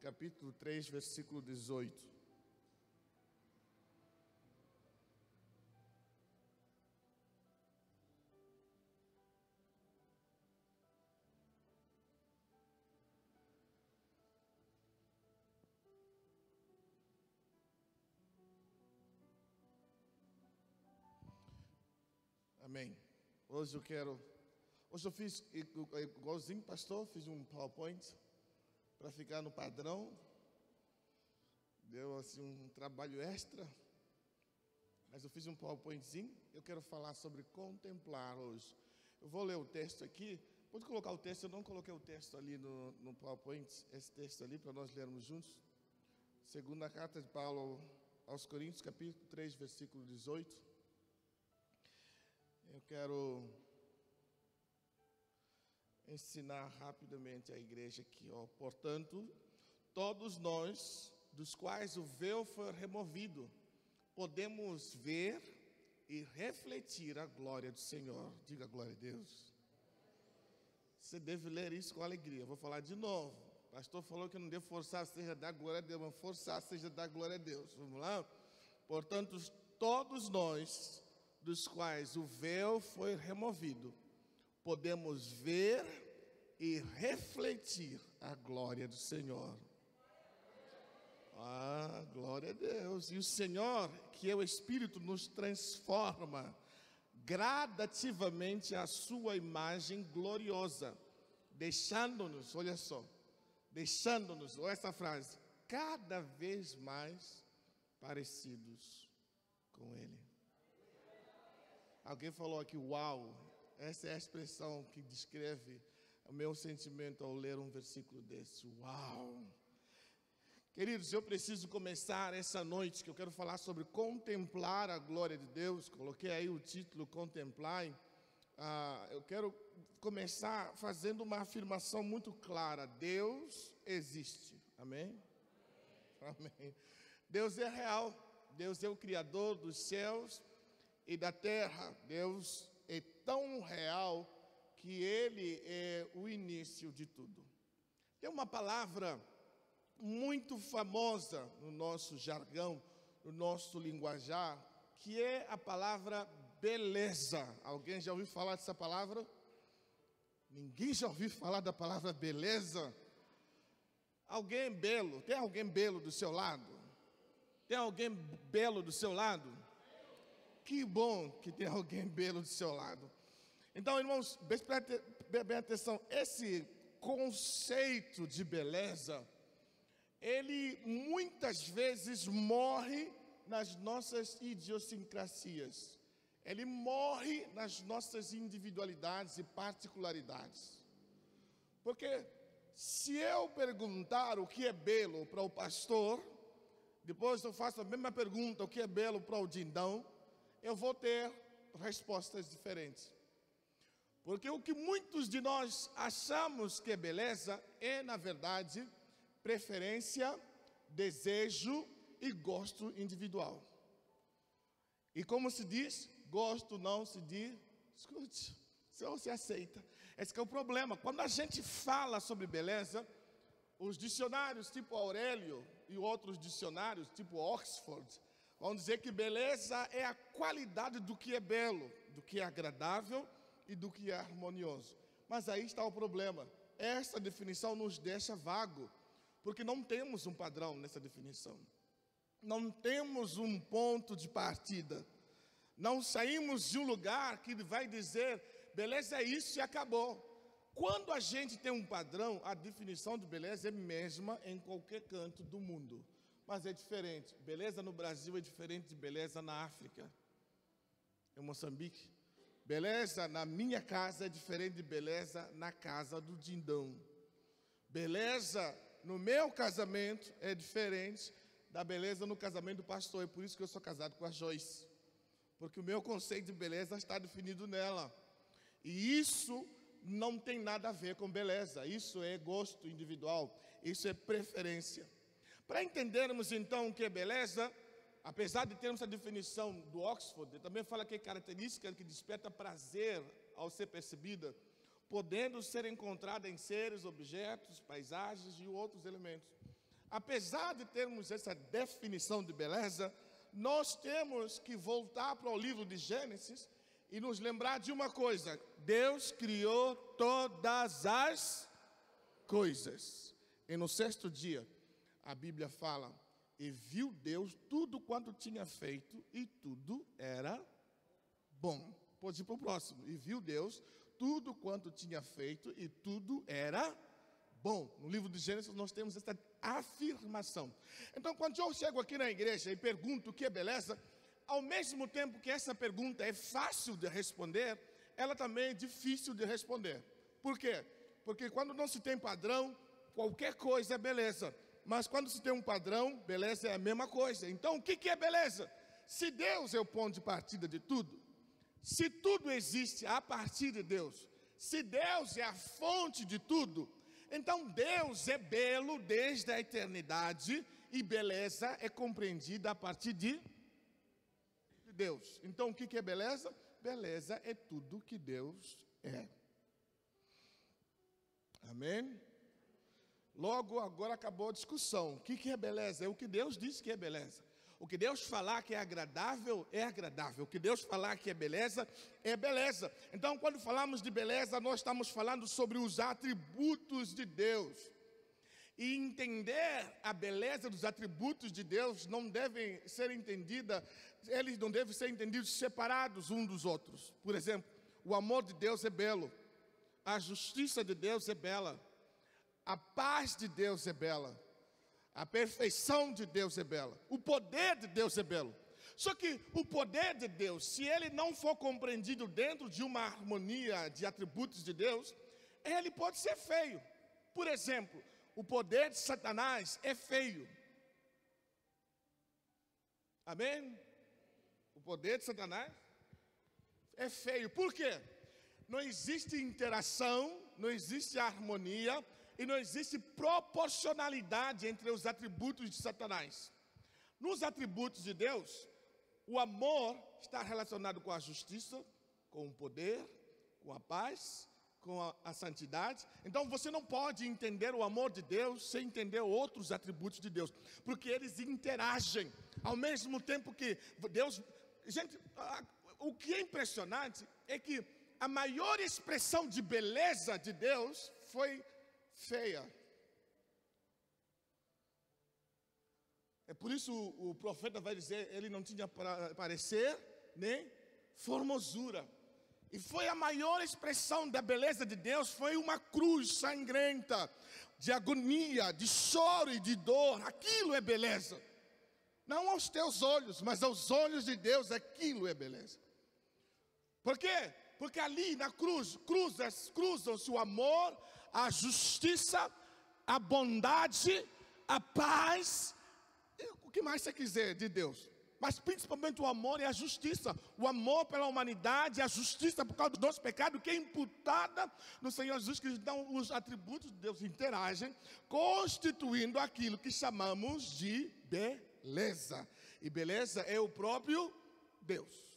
capítulo 3, versículo 18. Amém. Hoje eu fiz igualzinho, pastor, fiz um PowerPoint para ficar no padrão. Deu assim um trabalho extra, mas eu fiz um PowerPointzinho. Eu quero falar sobre contemplar hoje. Eu vou ler o texto aqui. Pode colocar o texto, eu não coloquei o texto ali no PowerPoint, esse texto ali para nós lermos juntos. Segunda carta de Paulo aos Coríntios, capítulo 3, versículo 18. Eu quero ensinar rapidamente a igreja aqui, ó. Portanto, todos nós, dos quais o véu foi removido, podemos ver e refletir a glória do Senhor. Diga glória a Deus. Você deve ler isso com alegria. Eu vou falar de novo. O pastor falou que não devo forçar, seja dar glória a Deus, mas forçar, seja dar glória a Deus. Vamos lá? Portanto, todos nós, dos quais o véu foi removido, podemos ver e refletir a glória do Senhor. Ah, glória a Deus. E o Senhor, que é o Espírito, nos transforma gradativamente à sua imagem gloriosa, deixando-nos, olha só, deixando-nos, olha essa frase, cada vez mais parecidos com Ele. Alguém falou aqui, uau, essa é a expressão que descreve o meu sentimento ao ler um versículo desse, uau. Queridos, eu preciso começar essa noite, que eu quero falar sobre contemplar a glória de Deus. Coloquei aí o título, contemplar. Eu quero começar fazendo uma afirmação muito clara, Deus existe, amém? Amém. Deus é real, Deus é o Criador dos céus e da terra. Deus é tão real que Ele é o início de tudo. Tem uma palavra muito famosa no nosso jargão, no nosso linguajar, que é a palavra beleza. Alguém já ouviu falar dessa palavra? Ninguém já ouviu falar da palavra beleza? Alguém belo? Tem alguém belo do seu lado? Tem alguém belo do seu lado? Que bom que tem alguém belo do seu lado. Então, irmãos, preste bem atenção. Esse conceito de beleza, ele muitas vezes morre nas nossas idiosincrasias. Ele morre nas nossas individualidades e particularidades. Porque se eu perguntar o que é belo para o pastor, depois eu faço a mesma pergunta, o que é belo para o dindão, eu vou ter respostas diferentes. Porque o que muitos de nós achamos que é beleza é, na verdade, preferência, desejo e gosto individual. E como se diz, gosto não se diz, escute, só se aceita. Esse que é o problema. Quando a gente fala sobre beleza, os dicionários tipo Aurélio e outros dicionários tipo Oxford vão dizer que beleza é a qualidade do que é belo, do que é agradável e do que é harmonioso. Mas aí está o problema. Essa definição nos deixa vago, porque não temos um padrão nessa definição. Não temos um ponto de partida. Não saímos de um lugar que vai dizer, beleza é isso e acabou. Quando a gente tem um padrão, a definição de beleza é a mesma em qualquer canto do mundo. Mas é diferente. Beleza no Brasil é diferente de beleza na África, em Moçambique. Beleza na minha casa é diferente de beleza na casa do dindão. Beleza no meu casamento é diferente da beleza no casamento do pastor. É por isso que eu sou casado com a Joyce. Porque o meu conceito de beleza está definido nela. E isso não tem nada a ver com beleza. Isso é gosto individual. Isso é preferência. Para entendermos então o que é beleza, apesar de termos a definição do Oxford, também fala que é característica que desperta prazer ao ser percebida, podendo ser encontrada em seres, objetos, paisagens e outros elementos. apesar de termos essa definição de beleza, nós temos que voltar para o livro de Gênesis e nos lembrar de uma coisa: Deus criou todas as coisas. E no sexto dia, a Bíblia fala, e viu Deus tudo quanto tinha feito, e tudo era bom. Pode ir para o próximo. E viu Deus tudo quanto tinha feito, e tudo era bom. No livro de Gênesis nós temos essa afirmação. Então, quando eu chego aqui na igreja e pergunto o que é beleza, ao mesmo tempo que essa pergunta é fácil de responder, ela também é difícil de responder. Por quê? Porque quando não se tem padrão, qualquer coisa é beleza. Mas quando se tem um padrão, beleza é a mesma coisa. Então, o que é beleza? Se Deus é o ponto de partida de tudo, se tudo existe a partir de Deus, se Deus é a fonte de tudo, então Deus é belo desde a eternidade e beleza é compreendida a partir de Deus. Então, o que é beleza? Beleza é tudo que Deus é. Amém? Logo, agora acabou a discussão. O que é beleza? É o que Deus diz que é beleza. O que Deus falar que é agradável, é agradável. O que Deus falar que é beleza, é beleza. Então, quando falamos de beleza, nós estamos falando sobre os atributos de Deus. E entender a beleza dos atributos de Deus não devem ser entendida, eles não devem ser entendidos separados uns dos outros. Por exemplo, o amor de Deus é belo. A justiça de Deus é bela. A paz de Deus é bela. A perfeição de Deus é bela. O poder de Deus é belo. Só que o poder de Deus, se ele não for compreendido dentro de uma harmonia de atributos de Deus, ele pode ser feio. Por exemplo, o poder de Satanás é feio. Amém? O poder de Satanás é feio. Por quê? Não existe interação, não existe harmonia e não existe proporcionalidade entre os atributos de Satanás. Nos atributos de Deus, o amor está relacionado com a justiça, com o poder, com a paz, com a santidade. Então você não pode entender o amor de Deus sem entender outros atributos de Deus, porque eles interagem ao mesmo tempo que Deus... Gente, o que é impressionante é que a maior expressão de beleza de Deus foi feia. É por isso o profeta vai dizer, ele não tinha parecer nem formosura. E foi a maior expressão da beleza de Deus, foi uma cruz sangrenta, de agonia, de choro e de dor. Aquilo é beleza. Não aos teus olhos, mas aos olhos de Deus, aquilo é beleza. Por quê? Porque ali na cruz, cruzam-se o amor, a justiça, a bondade, a paz, o que mais você quiser de Deus. Mas principalmente o amor e a justiça. O amor pela humanidade e a justiça por causa do nosso pecado, que é imputada no Senhor Jesus Cristo. Então os atributos de Deus interagem, constituindo aquilo que chamamos de beleza. E beleza é o próprio Deus.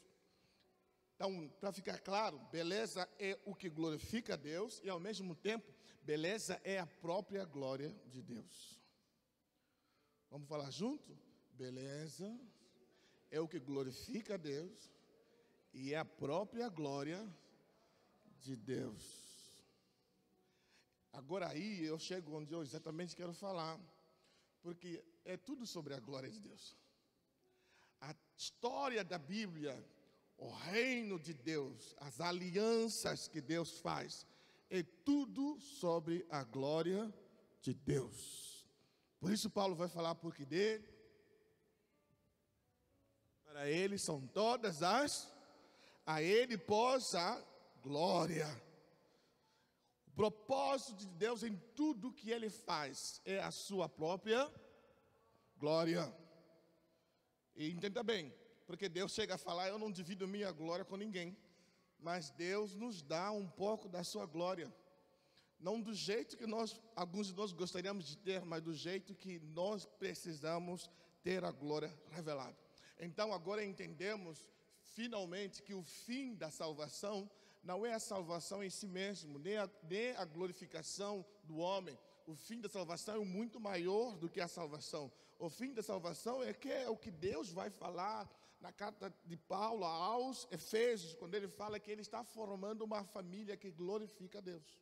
Então, para ficar claro, beleza é o que glorifica a Deus e ao mesmo tempo, beleza é a própria glória de Deus. Vamos falar junto? Beleza é o que glorifica a Deus e é a própria glória de Deus. Agora aí eu chego onde eu exatamente quero falar, porque é tudo sobre a glória de Deus. A história da Bíblia, o reino de Deus, as alianças que Deus faz, é tudo sobre a glória de Deus. Por isso Paulo vai falar, porque dele, para ele são todas a ele pós a glória. O propósito de Deus em tudo que ele faz é a sua própria glória. E entenda bem, porque Deus chega a falar, eu não divido minha glória com ninguém. Mas Deus nos dá um pouco da sua glória. Não do jeito que alguns de nós gostaríamos de ter, mas do jeito que nós precisamos ter a glória revelada. Então agora entendemos finalmente que o fim da salvação não é a salvação em si mesmo, nem a glorificação do homem. o fim da salvação é muito maior do que a salvação. O fim da salvação é o que Deus vai falar na carta de Paulo aos Efésios, quando ele fala que ele está formando uma família que glorifica a Deus.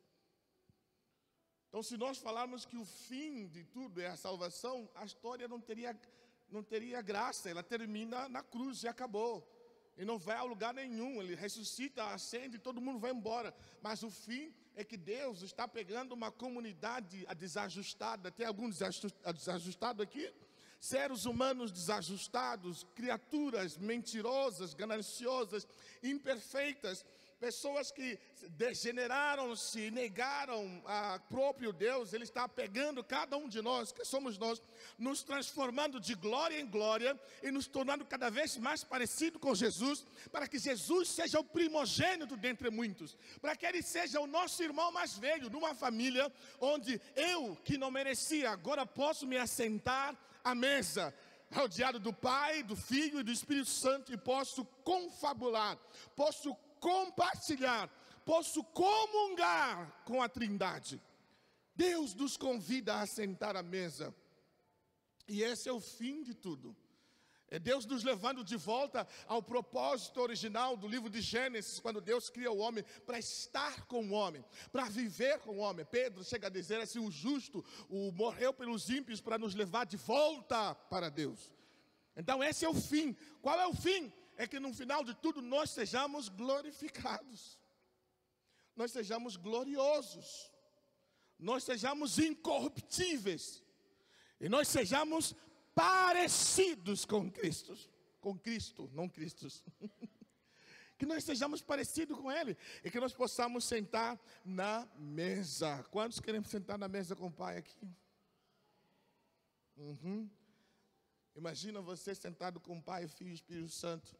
Então, se nós falarmos que o fim de tudo é a salvação, a história não teria graça. Ela termina na cruz e acabou. E não vai a lugar nenhum. Ele ressuscita, ascende e todo mundo vai embora. Mas o fim é que Deus está pegando uma comunidade desajustada. Tem algum desajustado aqui? Seres humanos desajustados, criaturas mentirosas, gananciosas, imperfeitas, pessoas que degeneraram-se, negaram a próprio Deus. Ele está pegando cada um de nós, que somos nós, nos transformando de glória em glória e nos tornando cada vez mais parecido com Jesus, para que Jesus seja o primogênito dentre muitos, para que Ele seja o nosso irmão mais velho, numa família onde eu, que não merecia, agora posso me assentar à mesa, rodeado do Pai, do Filho e do Espírito Santo, e posso confabular, posso compartilhar, posso comungar com a Trindade. Deus nos convida a sentar à mesa, e esse é o fim de tudo. É Deus nos levando de volta ao propósito original do livro de Gênesis, quando Deus cria o homem para estar com o homem, para viver com o homem. Pedro chega a dizer assim: o justo morreu pelos ímpios para nos levar de volta para Deus. Então esse é o fim. Qual é o fim? É que no final de tudo nós sejamos glorificados, nós sejamos gloriosos, nós sejamos incorruptíveis e nós sejamos parecidos com Cristo, não Cristos. Que nós sejamos parecidos com Ele e que nós possamos sentar na mesa. Quantos querem sentar na mesa com o Pai aqui? Imagina você sentado com o Pai, Filho e Espírito Santo,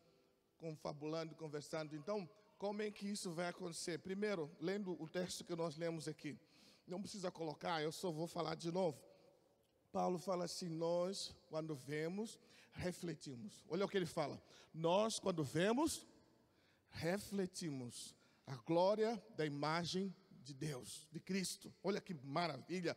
confabulando, conversando. Então, como é que isso vai acontecer? Primeiro, lendo o texto que nós lemos aqui. Não precisa colocar, eu só vou falar de novo. Paulo fala assim: nós, quando vemos, refletimos. Olha o que ele fala. Nós, quando vemos, refletimos a glória da imagem de Deus, de Cristo. Olha que maravilha.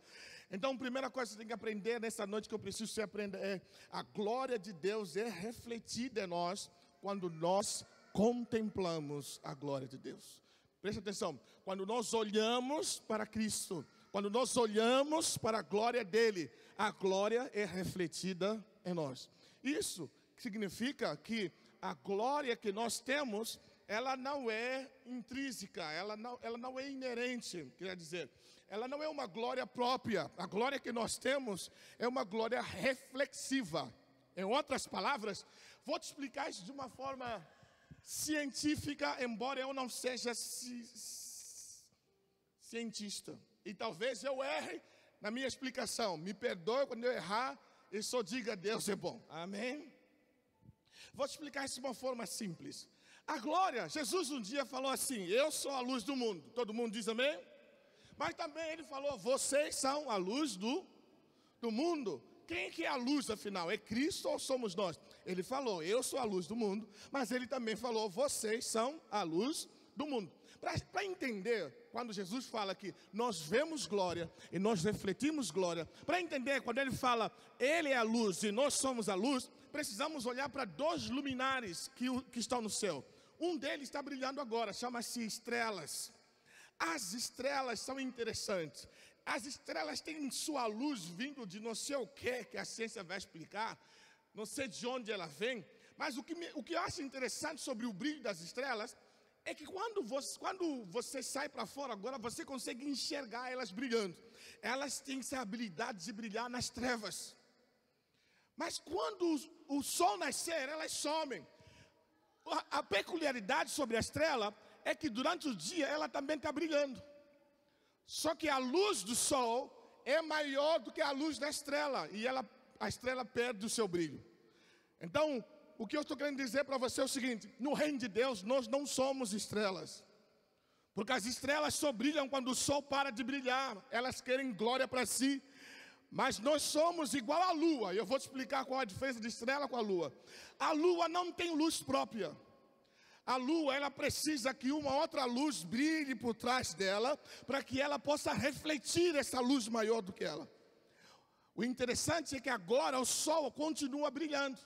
Então, a primeira coisa que você tem que aprender nessa noite, que eu preciso que você aprenda, é: a glória de Deus é refletida em nós quando nós contemplamos a glória de Deus. Preste atenção. Quando nós olhamos para Cristo, quando nós olhamos para a glória dele, a glória é refletida em nós. Isso significa que a glória que nós temos, ela não é intrínseca, ela não é inerente, quer dizer, ela não é uma glória própria. A glória que nós temos é uma glória reflexiva. Em outras palavras, vou te explicar isso de uma forma científica, embora eu não seja cientista. E talvez eu erre na minha explicação. Me perdoe quando eu errar e só diga: Deus é bom. Amém? Vou te explicar isso de uma forma simples. A glória, Jesus um dia falou assim: eu sou a luz do mundo. Todo mundo diz amém? Mas também ele falou: vocês são a luz do mundo. Quem que é a luz afinal? É Cristo ou somos nós? Ele falou: eu sou a luz do mundo. Mas ele também falou: vocês são a luz do mundo. Para entender, quando Jesus fala que nós vemos glória e nós refletimos glória, para entender quando ele fala ele é a luz e nós somos a luz, precisamos olhar para dois luminares que estão no céu. Um deles está brilhando agora, chama-se estrelas. As estrelas são interessantes. As estrelas têm sua luz vindo de não sei o que a ciência vai explicar, não sei de onde ela vem, mas o que eu acho interessante sobre o brilho das estrelas é que quando você sai para fora agora, você consegue enxergar elas brilhando. Elas têm essa habilidade de brilhar nas trevas. Mas quando o sol nascer, elas somem. A peculiaridade sobre a estrela é que durante o dia ela também está brilhando. Só que a luz do sol é maior do que a luz da estrela. E a estrela perde o seu brilho. Então, o que eu estou querendo dizer para você é o seguinte: no reino de Deus, nós não somos estrelas. Porque as estrelas só brilham quando o sol para de brilhar. Elas querem glória para si. Mas nós somos igual à lua. E eu vou te explicar qual é a diferença de estrela com a lua. A lua não tem luz própria. A lua, ela precisa que uma outra luz brilhe por trás dela, para que ela possa refletir essa luz maior do que ela. O interessante é que agora o sol continua brilhando,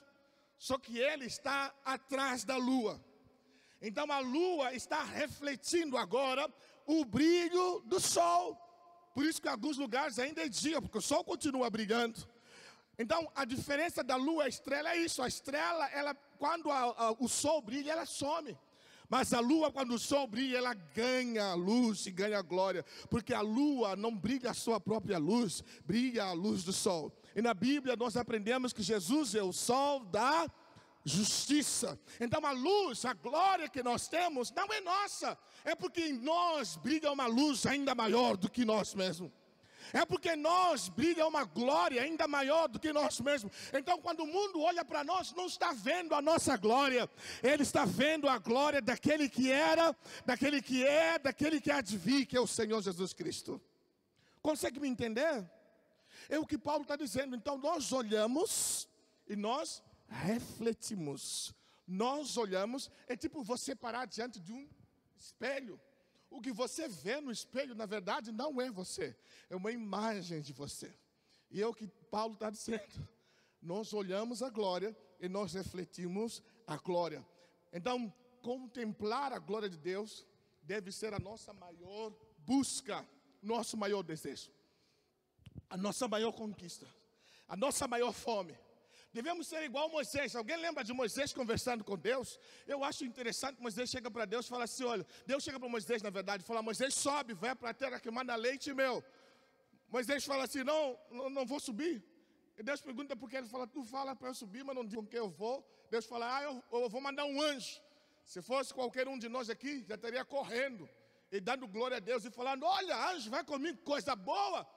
só que ele está atrás da lua. Então a lua está refletindo agora o brilho do sol. Por isso que em alguns lugares ainda é dia, porque o sol continua brilhando. Então a diferença da lua e a estrela é isso. A estrela, ela, quando o sol brilha, ela some. Mas a lua, quando o sol brilha, ela ganha luz e ganha glória. Porque a lua não brilha a sua própria luz, brilha a luz do sol. E na Bíblia nós aprendemos que Jesus é o sol da justiça. Então a luz, a glória que nós temos não é nossa, é porque em nós brilha uma luz ainda maior do que nós mesmos. É porque nós brilha uma glória ainda maior do que nós mesmos. Então quando o mundo olha para nós, não está vendo a nossa glória, ele está vendo a glória daquele que era, daquele que é, daquele que há de vir, que é o Senhor Jesus Cristo. Consegue me entender? É o que Paulo está dizendo. Então nós olhamos e nós refletimos. Nós olhamos, é tipo você parar diante de um espelho. O que você vê no espelho, na verdade, não é você, é uma imagem de você. E é o que Paulo está dizendo. Nós olhamos a glória e nós refletimos a glória. Então, contemplar a glória de Deus deve ser a nossa maior busca, nosso maior desejo, a nossa maior conquista, a nossa maior fome. Devemos ser igual a Moisés. Alguém lembra de Moisés conversando com Deus? Eu acho interessante. Moisés chega para Deus e fala assim, olha, Deus chega para Moisés, na verdade, e fala, Moisés, sobe, vai para a terra que manda leite e mel. Moisés fala assim, não vou subir. E Deus pergunta por que. Ele fala, tu fala para eu subir, mas não diz com que eu vou. Deus fala, eu vou mandar um anjo. Se fosse qualquer um de nós aqui, já estaria correndo e dando glória a Deus e falando, olha, anjo, vai comigo, coisa boa.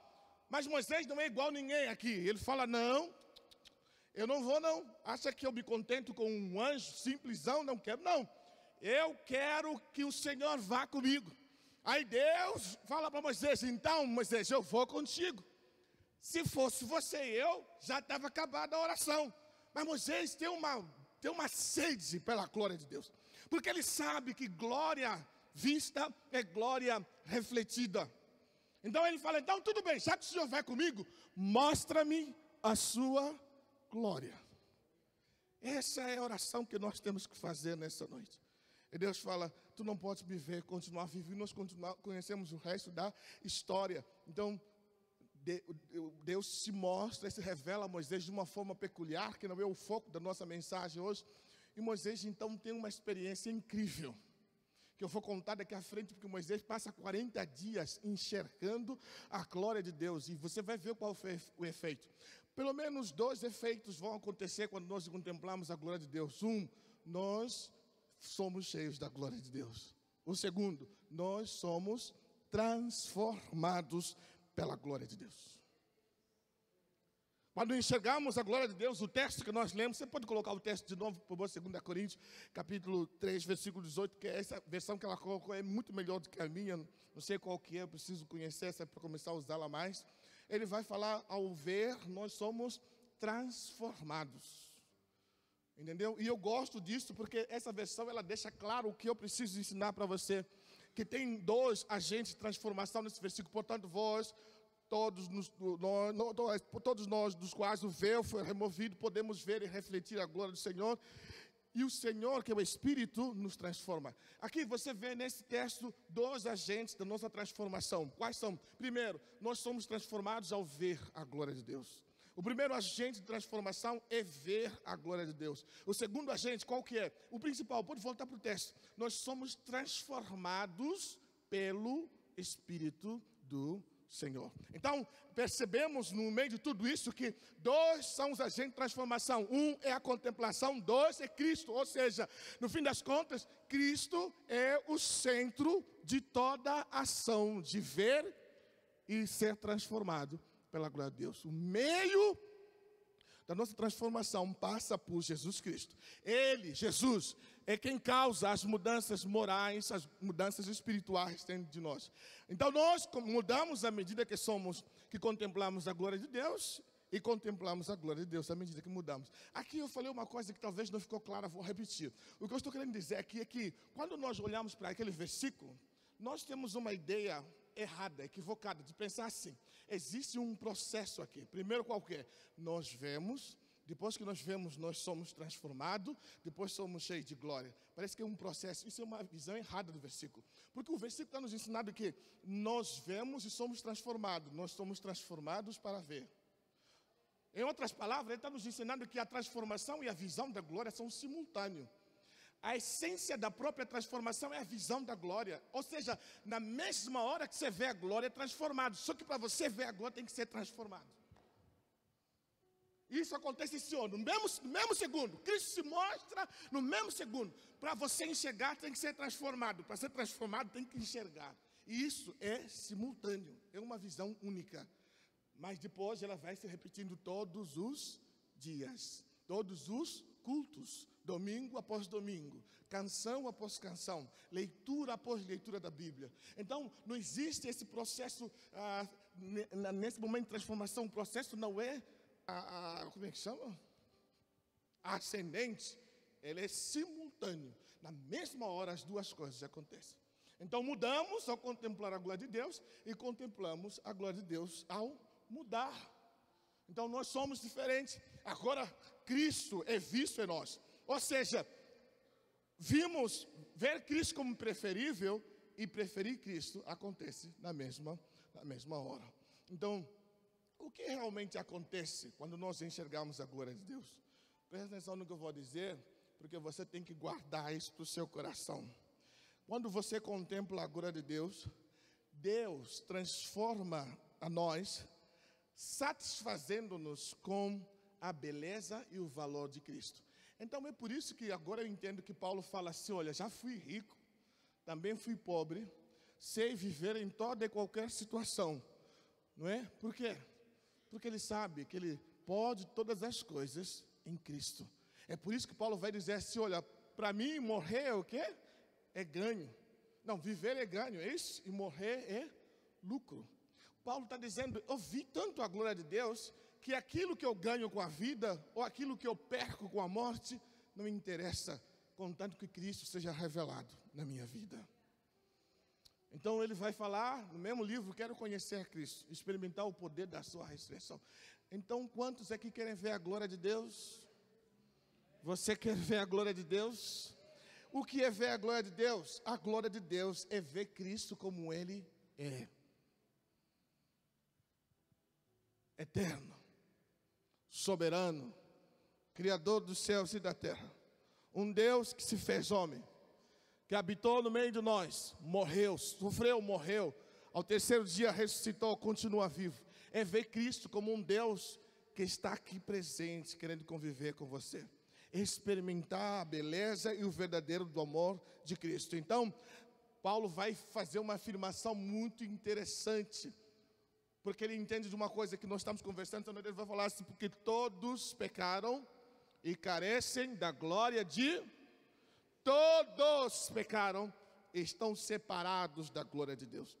Mas Moisés não é igual a ninguém aqui. Ele fala, não, eu não vou não. Acha que eu me contento com um anjo simplesão? Não quero, não. Eu quero que o Senhor vá comigo. Aí Deus fala para Moisés, então Moisés, eu vou contigo. Se fosse você e eu, já estava acabada a oração. Mas Moisés tem uma sede pela glória de Deus. Porque ele sabe que glória vista é glória refletida. Então ele fala, então tudo bem, já que o Senhor vai comigo, mostra-me a sua glória. Essa é a oração que nós temos que fazer nessa noite. E Deus fala, tu não podes me ver, continuar vivo. E nós conhecemos o resto da história. Então, Deus se mostra, se revela a Moisés de uma forma peculiar, que não é o foco da nossa mensagem hoje. E Moisés, então, tem uma experiência incrível, que eu vou contar daqui à frente, porque Moisés passa 40 dias enxergando a glória de Deus. E você vai ver qual foi o efeito. Pelo menos 2 efeitos vão acontecer quando nós contemplamos a glória de Deus. Nós somos cheios da glória de Deus. O segundo, nós somos transformados pela glória de Deus. Quando enxergamos a glória de Deus, o texto que nós lemos, você pode colocar o texto de novo, por favor, 2 Coríntios, capítulo 3, versículo 18, que é essa versão que ela colocou, é muito melhor do que a minha, não sei qual que é, eu preciso conhecer essa para começar a usá-la mais. Ele vai falar, ao ver, nós somos transformados. Entendeu? E eu gosto disso, porque essa versão, ela deixa claro o que eu preciso ensinar para você. Que tem 2 agentes de transformação nesse versículo. Portanto, vós, todos nós, dos quais o véu foi removido, podemos ver e refletir a glória do Senhor. E o Senhor, que é o Espírito, nos transforma. Aqui você vê nesse texto 2 agentes da nossa transformação. Quais são? Primeiro, nós somos transformados ao ver a glória de Deus. O primeiro agente de transformação é ver a glória de Deus. O segundo agente, qual que é? O principal, pode voltar para o texto. Nós somos transformados pelo Espírito do Senhor. Então, percebemos no meio de tudo isso que 2 são os agentes de transformação. 1 é a contemplação, 2 é Cristo. Ou seja, no fim das contas, Cristo é o centro de toda ação de ver e ser transformado pela glória de Deus. O meio da nossa transformação passa por Jesus Cristo. Ele, Jesus, é quem causa as mudanças morais, as mudanças espirituais dentro de nós. Então nós mudamos à medida que contemplamos a glória de Deus e contemplamos a glória de Deus à medida que mudamos. Aqui eu falei uma coisa que talvez não ficou clara, vou repetir. O que eu estou querendo dizer aqui é que, quando nós olhamos para aquele versículo, nós temos uma ideia errada, equivocada, de pensar assim: existe um processo aqui. Primeiro, qual que é? Nós vemos, depois que nós vemos, nós somos transformados, depois somos cheios de glória. Parece que é um processo. Isso é uma visão errada do versículo. Porque o versículo está nos ensinando que nós vemos e somos transformados. Nós somos transformados para ver. Em outras palavras, ele está nos ensinando que a transformação e a visão da glória são simultâneos. A essência da própria transformação é a visão da glória. Ou seja, na mesma hora que você vê a glória, é transformado. Só que para você ver a glória, tem que ser transformado. Isso acontece assim, no mesmo segundo. Cristo se mostra no mesmo segundo. Para você enxergar, tem que ser transformado. Para ser transformado, tem que enxergar. E isso é simultâneo. É uma visão única. Mas depois ela vai se repetindo todos os dias. Todos os cultos. Domingo após domingo. Canção após canção. Leitura após leitura da Bíblia. Então, não existe esse processo, nesse momento de transformação. O processo não é como é que chama? Ascendente. Ele é simultâneo. Na mesma hora as duas coisas acontecem. Então mudamos ao contemplar a glória de Deus e contemplamos a glória de Deus ao mudar. Então nós somos diferentes. Agora Cristo é visto em nós. Ou seja, ver Cristo como preferível e preferir Cristo acontece na mesma hora. Então, o que realmente acontece quando nós enxergamos a glória de Deus? Presta atenção no que eu vou dizer, porque você tem que guardar isso para o seu coração. Quando você contempla a glória de Deus, Deus transforma a nós, satisfazendo-nos com a beleza e o valor de Cristo. Então é por isso que agora eu entendo que Paulo fala assim: olha, já fui rico, também fui pobre, sei viver em toda e qualquer situação. Não é? Por quê? Porque ele sabe que ele pode todas as coisas em Cristo. É por isso que Paulo vai dizer assim: olha, para mim morrer é o quê? É ganho. Não, viver é ganho, é isso? E morrer é lucro. Paulo está dizendo: eu vi tanto a glória de Deus, que aquilo que eu ganho com a vida, ou aquilo que eu perco com a morte, não me interessa, contanto que Cristo seja revelado na minha vida. Então ele vai falar no mesmo livro: quero conhecer Cristo, experimentar o poder da sua ressurreição. Então quantos aqui querem ver a glória de Deus? Você quer ver a glória de Deus? O que é ver a glória de Deus? A glória de Deus é ver Cristo como Ele é. Eterno, soberano, Criador dos céus e da terra. Um Deus que se fez homem, que habitou no meio de nós, morreu, sofreu, morreu, ao terceiro dia ressuscitou, continua vivo. É ver Cristo como um Deus que está aqui presente, querendo conviver com você, experimentar a beleza e o verdadeiro do amor de Cristo. Então, Paulo vai fazer uma afirmação muito interessante, porque ele entende de uma coisa que nós estamos conversando. Então ele vai falar assim: porque todos pecaram e carecem da glória de... Todos pecaram e estão separados da glória de Deus.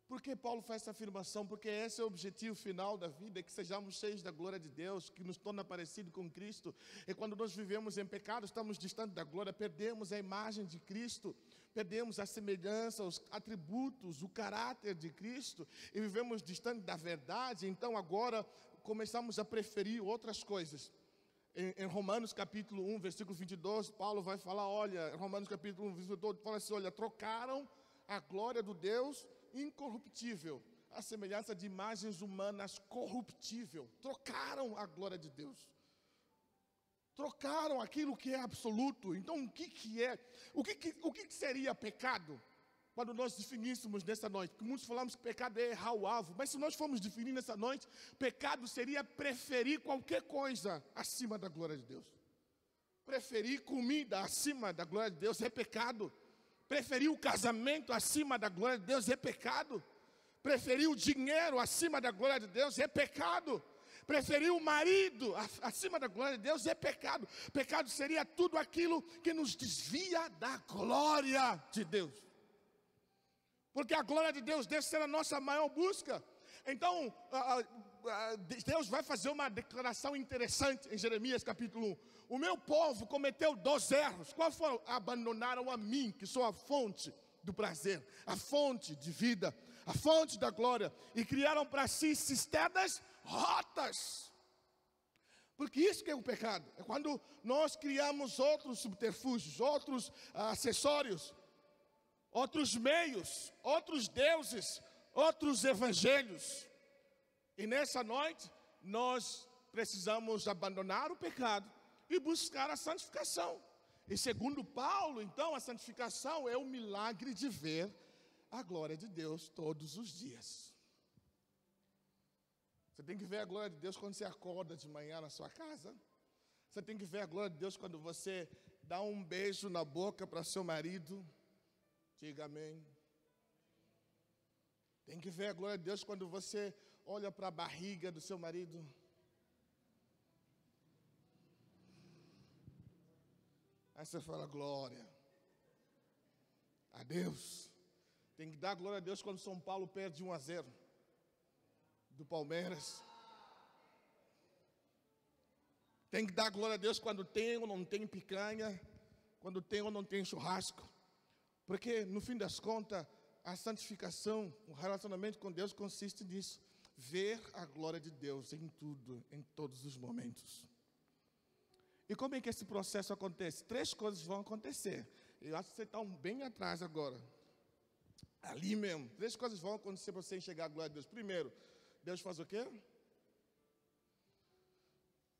Por que Paulo faz essa afirmação? Porque esse é o objetivo final da vida, que sejamos cheios da glória de Deus, que nos torna parecidos com Cristo. E quando nós vivemos em pecado, estamos distantes da glória, perdemos a imagem de Cristo, perdemos a semelhança, os atributos, o caráter de Cristo, e vivemos distante da verdade. Então agora começamos a preferir outras coisas. Em Romanos capítulo 1, versículo 22, Paulo vai falar, olha, Romanos capítulo 1, versículo 22, fala assim: olha, trocaram a glória do Deus incorruptível, a semelhança de imagens humanas corruptível. Trocaram a glória de Deus. Trocaram aquilo que é absoluto. Então o que é? O que seria pecado? Quando nós definíssemos nessa noite, porque muitos falamos que pecado é errar o alvo, mas se nós formos definir nessa noite, pecado seria preferir qualquer coisa acima da glória de Deus. Preferir comida acima da glória de Deus é pecado. Preferir o casamento acima da glória de Deus é pecado. Preferir o dinheiro acima da glória de Deus é pecado. Preferir o marido acima da glória de Deus é pecado. Pecado seria tudo aquilo que nos desvia da glória de Deus. Porque a glória de Deus deve ser a nossa maior busca. Então, Deus vai fazer uma declaração interessante em Jeremias capítulo 1. O meu povo cometeu 2 erros. Qual foi? Abandonaram a mim, que sou a fonte do prazer, a fonte de vida, a fonte da glória, e criaram para si cisternas rotas. Porque isso que é o pecado. É quando nós criamos outros subterfúgios, outros acessórios, outros meios, outros deuses, outros evangelhos. E nessa noite, nós precisamos abandonar o pecado e buscar a santificação. E segundo Paulo, então, a santificação é o milagre de ver a glória de Deus todos os dias. Você tem que ver a glória de Deus quando você acorda de manhã na sua casa. Você tem que ver a glória de Deus quando você dá um beijo na boca para seu marido. Diga amém. Tem que ver a glória de Deus quando você olha para a barriga do seu marido. Aí você fala glória a Deus. Tem que dar glória a Deus quando São Paulo perde 1-0 do Palmeiras. Tem que dar glória a Deus quando tem ou não tem picanha, quando tem ou não tem churrasco. Porque no fim das contas, a santificação, o relacionamento com Deus consiste nisso. Ver a glória de Deus em tudo, em todos os momentos. E como é que esse processo acontece? 3 coisas vão acontecer. Eu acho que você está bem atrás agora. Ali mesmo. 3 coisas vão acontecer para você enxergar a glória de Deus. Primeiro, Deus faz o quê?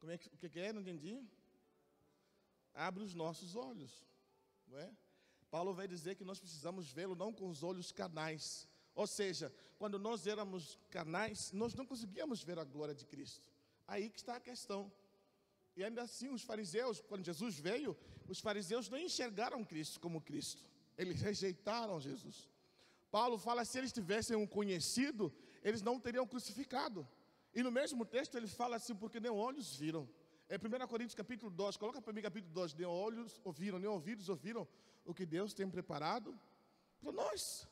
O que é? Não entendi. Abre os nossos olhos. Não é? Paulo vai dizer que nós precisamos vê-lo não com os olhos carnais. Ou seja, quando nós éramos carnais, nós não conseguíamos ver a glória de Cristo. Aí que está a questão. E ainda assim, os fariseus, quando Jesus veio, os fariseus não enxergaram Cristo como Cristo. Eles rejeitaram Jesus. Paulo fala que se eles tivessem um conhecido, eles não teriam crucificado. E no mesmo texto ele fala assim, porque nem olhos viram. É 1 Coríntios capítulo 2, coloca para mim capítulo 2, nem olhos ouviram, nem ouvidos ouviram o que Deus tem preparado para nós.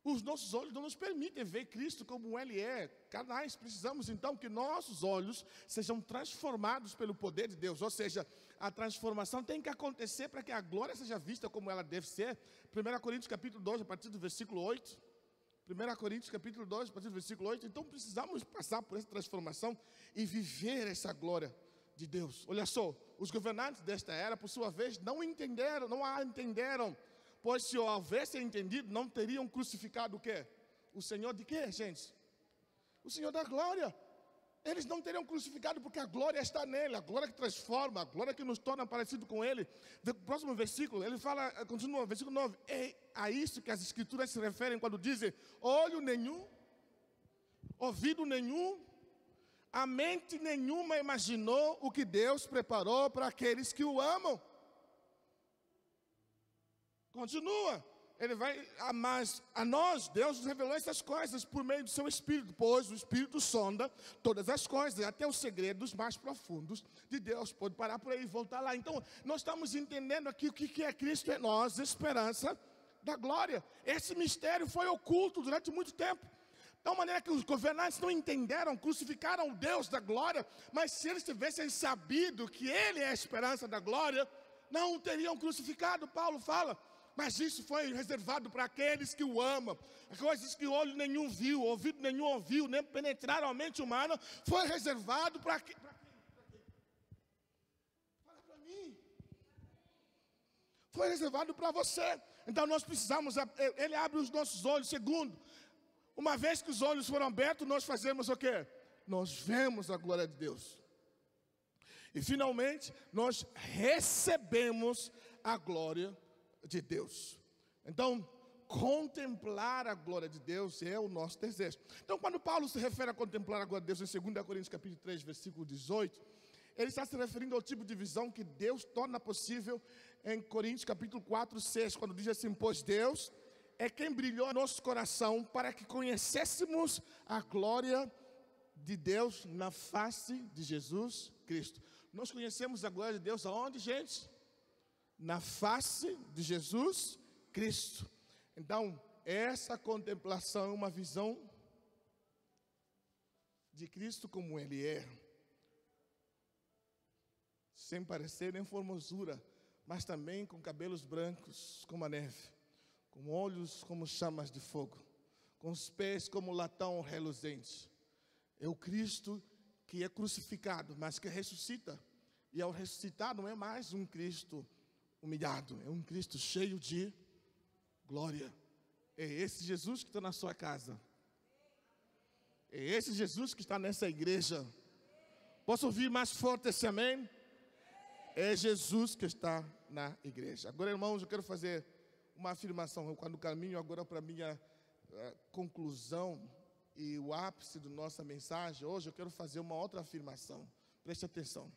Os nossos olhos não nos permitem ver Cristo como Ele é. Carnais, precisamos então que nossos olhos sejam transformados pelo poder de Deus. Ou seja, a transformação tem que acontecer para que a glória seja vista como ela deve ser. 1 Coríntios capítulo 2, a partir do versículo 8. 1 Coríntios capítulo 2, a partir do versículo 8. Então precisamos passar por essa transformação e viver essa glória de Deus. Olha só, os governantes desta era, por sua vez, não a entenderam. Pois se houvessem entendido, não teriam crucificado o quê? O Senhor de quê, gente? O Senhor da glória. Eles não teriam crucificado porque a glória está nele, a glória que transforma, a glória que nos torna parecido com ele. No próximo versículo, ele fala, continua, versículo 9. É a isso que as escrituras se referem quando dizem: olho nenhum, ouvido nenhum, a mente nenhuma imaginou o que Deus preparou para aqueles que o amam. Continua, ele vai, mas a nós, Deus nos revelou essas coisas por meio do seu Espírito, pois o Espírito sonda todas as coisas, até os segredos mais profundos de Deus. Pode parar por aí e voltar lá. Então, nós estamos entendendo aqui o que é Cristo em nós, esperança da glória. Esse mistério foi oculto durante muito tempo. De tal maneira que os governantes não entenderam, crucificaram o Deus da glória, mas se eles tivessem sabido que Ele é a esperança da glória, não o teriam crucificado. Paulo fala. Mas isso foi reservado para aqueles que o amam. Coisas que olho nenhum viu, ouvido nenhum ouviu, nem penetraram a mente humana. Foi reservado para quem? Para quem? Fala para mim. Foi reservado para você. Então nós precisamos, ele abre os nossos olhos. Segundo, uma vez que os olhos foram abertos, nós fazemos o quê? Nós vemos a glória de Deus. E finalmente, nós recebemos a glória de Deus. Então, contemplar a glória de Deus é o nosso desejo. Então, quando Paulo se refere a contemplar a glória de Deus em 2 Coríntios capítulo 3, versículo 18, ele está se referindo ao tipo de visão que Deus torna possível em Coríntios capítulo 4, 6, quando diz assim: pois Deus é quem brilhou em nosso coração para que conhecêssemos a glória de Deus na face de Jesus Cristo. Nós conhecemos a glória de Deus aonde, gente? Na face de Jesus Cristo. Então, essa contemplação é uma visão de Cristo como Ele é, sem parecer em formosura, mas também com cabelos brancos como a neve, com olhos como chamas de fogo, com os pés como latão reluzente. É o Cristo que é crucificado, mas que ressuscita. E ao ressuscitar não é mais um Cristo humilhado, é um Cristo cheio de glória. É esse Jesus que está na sua casa. É esse Jesus que está nessa igreja. Posso ouvir mais forte esse amém? É Jesus que está na igreja. Agora, irmãos, eu quero fazer uma afirmação. Quando caminho agora para a minha conclusão e o ápice da nossa mensagem, hoje eu quero fazer uma outra afirmação. Preste atenção.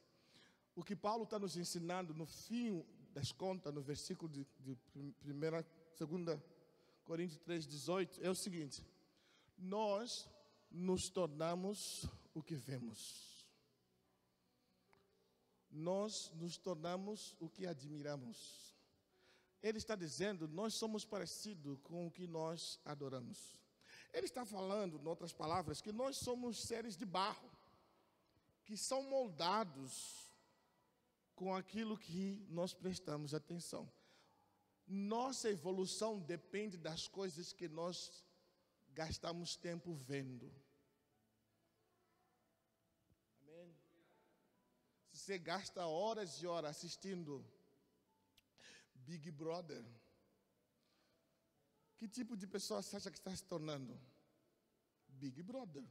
O que Paulo está nos ensinando no fim das contas, no versículo de 2 Coríntios 3,18, é o seguinte: nós nos tornamos o que vemos. Nós nos tornamos o que admiramos. Ele está dizendo, nós somos parecidos com o que nós adoramos. Ele está falando, em outras palavras, que nós somos seres de barro, que são moldados com aquilo que nós prestamos atenção. Nossa evolução depende das coisas que nós gastamos tempo vendo. Amém? Se você gasta horas e horas assistindo Big Brother, que tipo de pessoa você acha que está se tornando? Big Brother.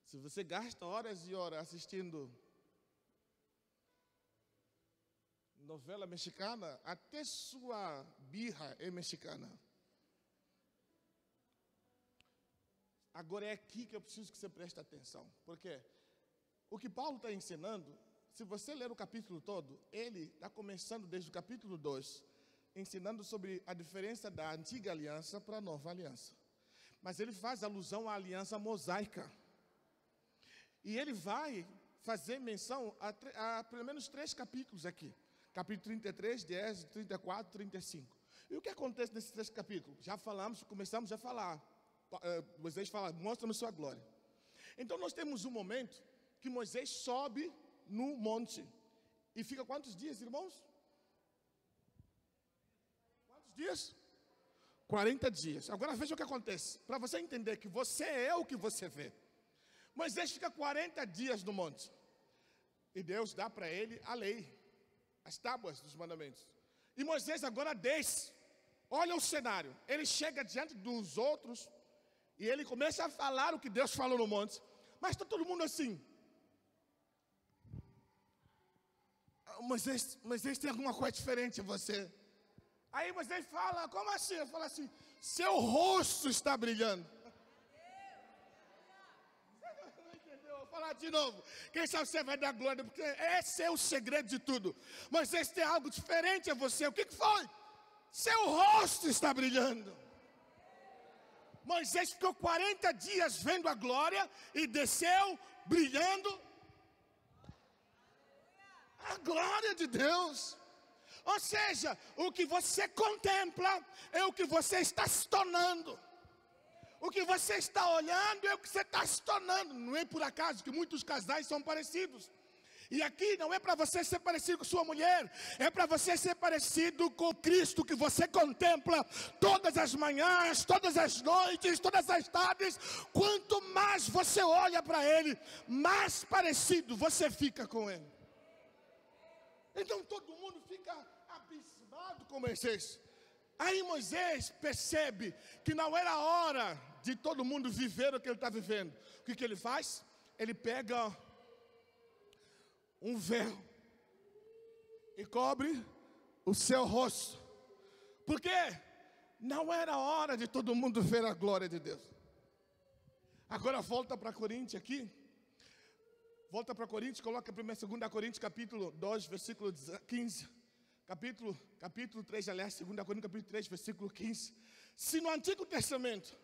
Se você gasta horas e horas assistindo novela mexicana, até sua birra é mexicana. Agora é aqui que eu preciso que você preste atenção, porque o que Paulo está ensinando, se você ler o capítulo todo, ele está começando desde o capítulo 2, ensinando sobre a diferença da antiga aliança para a nova aliança. Mas ele faz alusão à aliança mosaica. E ele vai fazer menção a pelo menos 3 capítulos aqui. Capítulo 33, 10, 34, 35. E o que acontece nesses 3 capítulos? Já falamos, começamos a falar. Moisés fala, mostra-me sua glória. Então nós temos um momento que Moisés sobe no monte. E fica quantos dias, irmãos? Quantos dias? 40 dias. Agora veja o que acontece. Para você entender que você é o que você vê. Moisés fica 40 dias no monte. E Deus dá para ele a lei, as tábuas dos mandamentos. E Moisés agora desce. Olha o cenário. Ele chega diante dos outros e ele começa a falar o que Deus falou no monte. Mas está todo mundo assim. Moisés tem alguma coisa diferente em você. Aí Moisés fala, como assim? Ele fala assim, seu rosto está brilhando. Não entendeu? Vou falar de novo. Quem sabe você vai dar glória, porque esse é o segredo de tudo. Moisés tem algo diferente em você. O que foi? Seu rosto está brilhando. Moisés ficou 40 dias vendo a glória e desceu brilhando. A glória de Deus. Ou seja, o que você contempla é o que você está se tornando. O que você está olhando é o que você está se tornando. Não é por acaso que muitos casais são parecidos. E aqui não é para você ser parecido com sua mulher, é para você ser parecido com Cristo, que você contempla todas as manhãs, todas as noites, todas as tardes. Quanto mais você olha para Ele, mais parecido você fica com Ele. Então todo mundo fica abismado com Moisés. Aí Moisés percebe que não era hora de todo mundo viver o que ele está vivendo. O que ele faz? Ele pega um véu e cobre o seu rosto. Porque não era hora de todo mundo ver a glória de Deus. Agora volta para Coríntios aqui. Volta para Coríntios, coloca 2 Coríntios capítulo 2, versículo 15. Capítulo 3, aliás, 2 Coríntios capítulo 3, versículo 15. Se no Antigo Testamento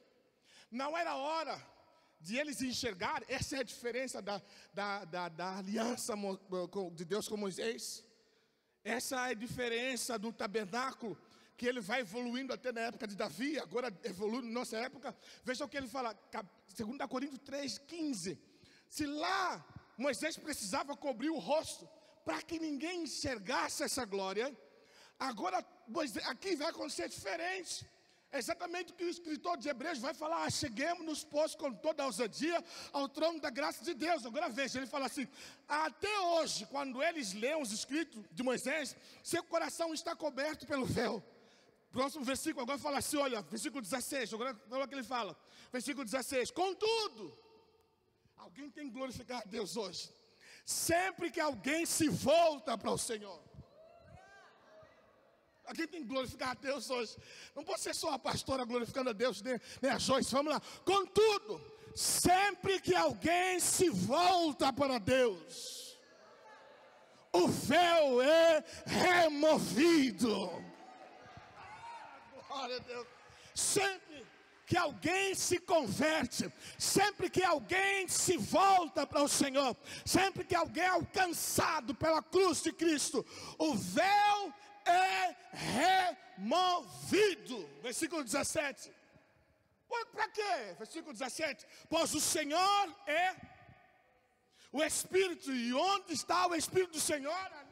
não era hora de eles enxergar, essa é a diferença da aliança de Deus com Moisés. Essa é a diferença do tabernáculo, que ele vai evoluindo até na época de Davi, agora evolui na nossa época. Veja o que ele fala, 2 Coríntios 3:15. Se lá Moisés precisava cobrir o rosto para que ninguém enxergasse essa glória, agora aqui vai acontecer diferente. É exatamente o que o escritor de Hebreus vai falar: cheguemos-nos, pois, com toda a ousadia ao trono da graça de Deus. Agora veja, ele fala assim: até hoje, quando eles leem os escritos de Moisés, seu coração está coberto pelo véu. Próximo versículo, agora fala assim, olha, versículo 16, agora olha o que ele fala, versículo 16, contudo, alguém tem que glorificar a Deus hoje, sempre que alguém se volta para o Senhor. Alguém tem que glorificar a Deus hoje. Não pode ser só a pastora glorificando a Deus, nem a Joyce. Vamos lá. Contudo, sempre que alguém se volta para Deus, o véu é removido. Glória a Deus. Sempre que alguém se converte, sempre que alguém se volta para o Senhor, sempre que alguém é alcançado pela cruz de Cristo, o véu é removido. Versículo 17. Para quê? Versículo 17. Pois o Senhor é o Espírito, e onde está o Espírito do Senhor? Ali.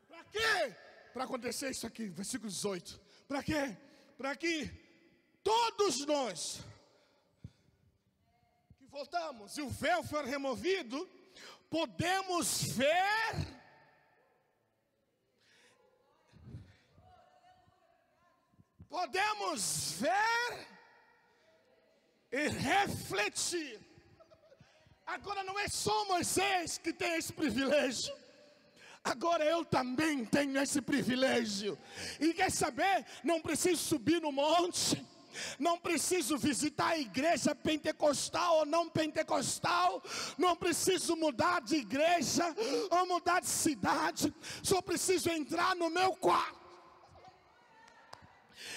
Para quê? Para acontecer isso aqui, versículo 18. Para quê? Para que todos nós que voltamos e o véu for removido, podemos ver e refletir. Agora não é só Moisés que tem esse privilégio, agora eu também tenho esse privilégio. E quer saber? Não preciso subir no monte, não preciso visitar a igreja pentecostal ou não pentecostal, não preciso mudar de igreja ou mudar de cidade, só preciso entrar no meu quarto.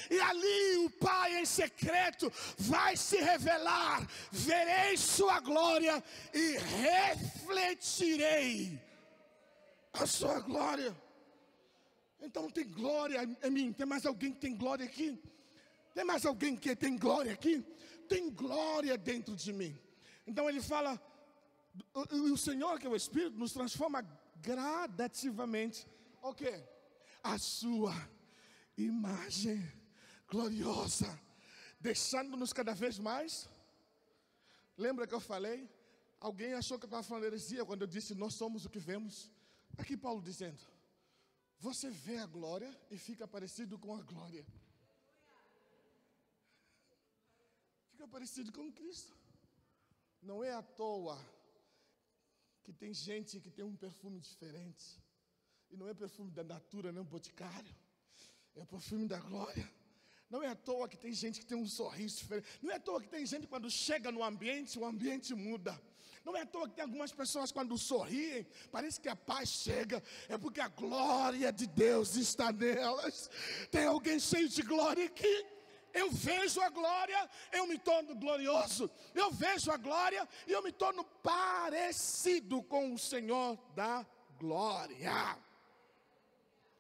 E ali o Pai em secreto vai se revelar, verei sua glória e refletirei a sua glória. Então tem glória em mim. Tem mais alguém que tem glória aqui? Tem mais alguém que tem glória aqui? Tem glória dentro de mim. Então ele fala, o Senhor, que é o Espírito, nos transforma gradativamente. O quê? A sua imagem gloriosa, deixando-nos cada vez mais. Lembra que eu falei? Alguém achou que eu estava falando heresia quando eu disse nós somos o que vemos. Aqui Paulo dizendo, você vê a glória e fica parecido com a glória. Fica parecido com Cristo. Não é à toa que tem gente que tem um perfume diferente. E não é perfume da natura, nem um boticário. É o perfume da glória. Não é à toa que tem gente que tem um sorriso diferente. Não é à toa que tem gente que quando chega no ambiente, o ambiente muda. Não é à toa que tem algumas pessoas quando sorriem, parece que a paz chega. É porque a glória de Deus está nelas. Tem alguém cheio de glória aqui. Eu vejo a glória, eu me torno glorioso. Eu vejo a glória e eu me torno parecido com o Senhor da glória.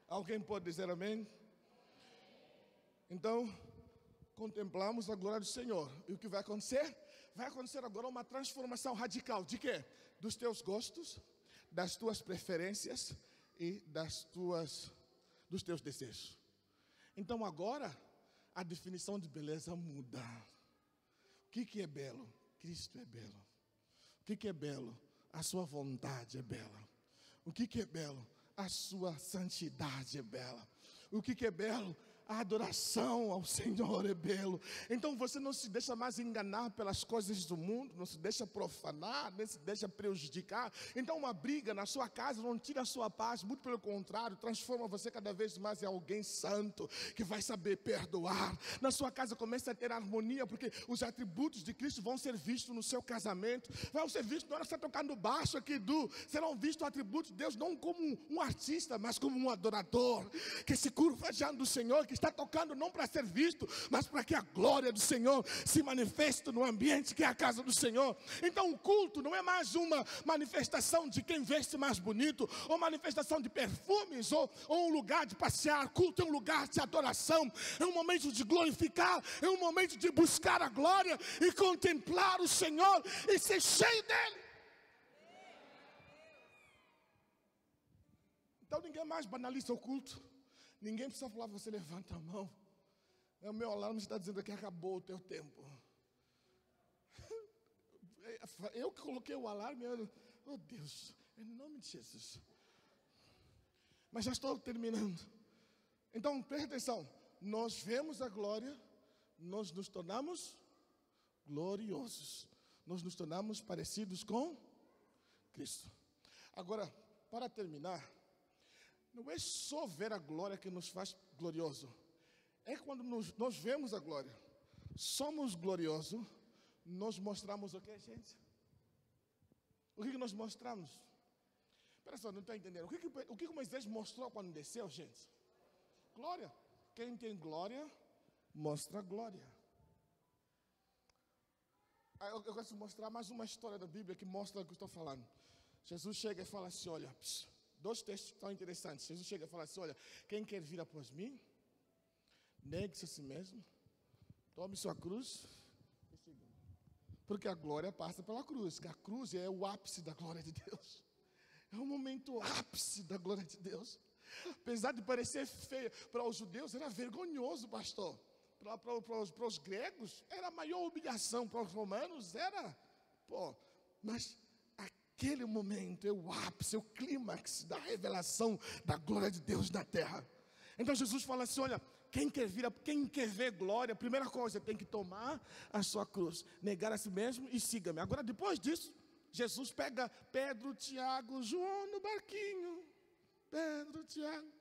Alguém pode dizer amém? Então, contemplamos a glória do Senhor. E o que vai acontecer? Vai acontecer agora uma transformação radical. De quê? Dos teus gostos, das tuas preferências e dos teus desejos. Então agora, a definição de beleza muda. O que é belo? Cristo é belo. O que é belo? A sua vontade é bela. O que é belo? A sua santidade é bela. O que é belo? A adoração ao Senhor é belo. Então você não se deixa mais enganar pelas coisas do mundo, não se deixa profanar, nem se deixa prejudicar. Então uma briga na sua casa não tira a sua paz, muito pelo contrário, transforma você cada vez mais em alguém santo, que vai saber perdoar. Na sua casa começa a ter harmonia, porque os atributos de Cristo vão ser vistos no seu casamento, vão ser vistos na hora que você está tocando baixo aqui, serão vistos atributos de Deus, não como um artista, mas como um adorador, que se curva diante do Senhor, que que está tocando não para ser visto, mas para que a glória do Senhor se manifeste no ambiente que é a casa do Senhor. Então o culto não é mais uma manifestação de quem veste mais bonito, ou manifestação de perfumes, ou um lugar de passear. Culto é um lugar de adoração, é um momento de glorificar, é um momento de buscar a glória e contemplar o Senhor e ser cheio dele. Então ninguém mais banaliza o culto. Ninguém precisa falar, você levanta a mão. O meu alarme está dizendo que acabou o teu tempo. Eu que coloquei o alarme, oh Deus, em nome de Jesus. Mas já estou terminando. Então preste atenção, nós vemos a glória, nós nos tornamos gloriosos. Nós nos tornamos parecidos com Cristo. Agora, para terminar, não é só ver a glória que nos faz glorioso. É quando nós vemos a glória, somos gloriosos, nós mostramos o que, gente? O que nós mostramos? Espera só, não está entendendo. O que Moisés mostrou quando desceu, gente? Glória. Quem tem glória, mostra glória. Eu gosto de mostrar mais uma história da Bíblia que mostra o que eu estou falando. Jesus chega e fala assim, olha, dois textos tão interessantes. Jesus chega e fala assim, olha, quem quer vir após mim, negue-se a si mesmo, tome sua cruz e siga. Porque a glória passa pela cruz, que a cruz é o ápice da glória de Deus. É o momento ápice da glória de Deus. Apesar de parecer feio, para os judeus era vergonhoso, pastor. Para os gregos era a maior humilhação, para os romanos era, mas aquele momento é o ápice, é o clímax da revelação da glória de Deus na terra. Então Jesus fala assim, olha, quem quer ver glória, a primeira coisa, tem que tomar a sua cruz, negar a si mesmo e siga-me. Agora, depois disso, Jesus pega Pedro, Tiago, João no barquinho. Pedro, Tiago.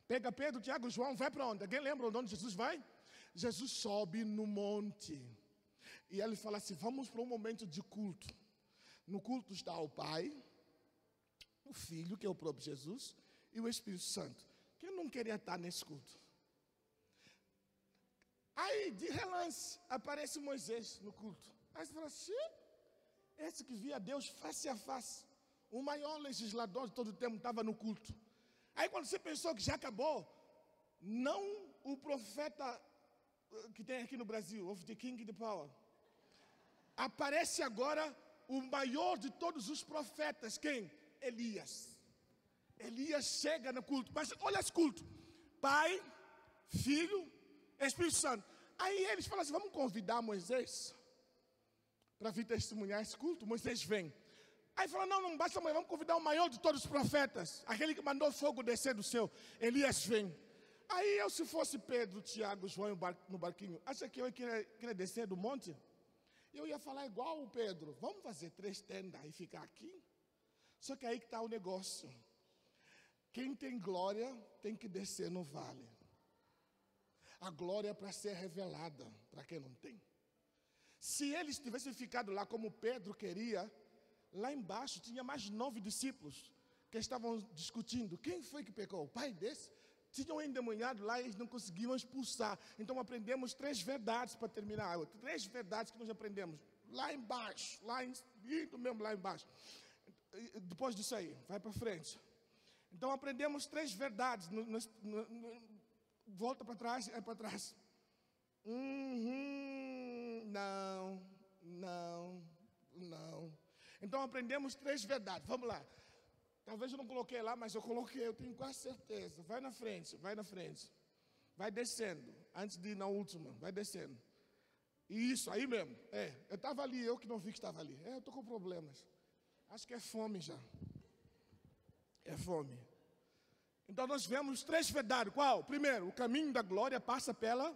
Pega Pedro, Tiago e João, vai para onde? Alguém lembra onde Jesus vai? Jesus sobe no monte. E ele fala assim, vamos para um momento de culto. No culto está o Pai, o Filho, que é o próprio Jesus, e o Espírito Santo. Quem não queria estar nesse culto? Aí, de relance, aparece Moisés no culto. Aí você fala assim, esse que via Deus face a face, o maior legislador de todo o tempo estava no culto. Aí quando você pensou que já acabou, não o profeta que tem aqui no Brasil, of the King the Power. Aparece agora o maior de todos os profetas, quem? Elias. Elias chega no culto, mas olha esse culto, Pai, Filho, Espírito Santo. Aí eles falam assim, vamos convidar Moisés para vir testemunhar esse culto. Moisés vem. Aí fala, não basta, vamos convidar o maior de todos os profetas, aquele que mandou fogo descer do céu. Elias vem. Aí eu, se fosse Pedro, Tiago, João no barquinho, acha que eu queria descer do monte? Eu ia falar igual o Pedro, vamos fazer 3 tendas e ficar aqui? Só que aí que está o negócio. Quem tem glória tem que descer no vale. A glória é para ser revelada para quem não tem. Se eles tivessem ficado lá como Pedro queria, lá embaixo tinha mais 9 discípulos que estavam discutindo. Quem foi que pecou? O pai desse? Tinham endemoniado lá e eles não conseguiam expulsar. Então aprendemos 3 verdades para terminar. 3 verdades que nós aprendemos. Lá embaixo, mesmo lá embaixo. Depois disso aí, vai para frente. Então aprendemos 3 verdades. Volta para trás, é para trás. Não. Então aprendemos 3 verdades. Vamos lá. Talvez eu não coloquei lá, mas eu coloquei, eu tenho quase certeza. Vai na frente. Vai descendo. Antes de ir na última, vai descendo. Isso, aí mesmo. Eu estava ali, eu que não vi que estava ali. Eu estou com problemas. Acho que é fome já. É fome. Então nós vemos 3 verdades. Qual? Primeiro, o caminho da glória passa pela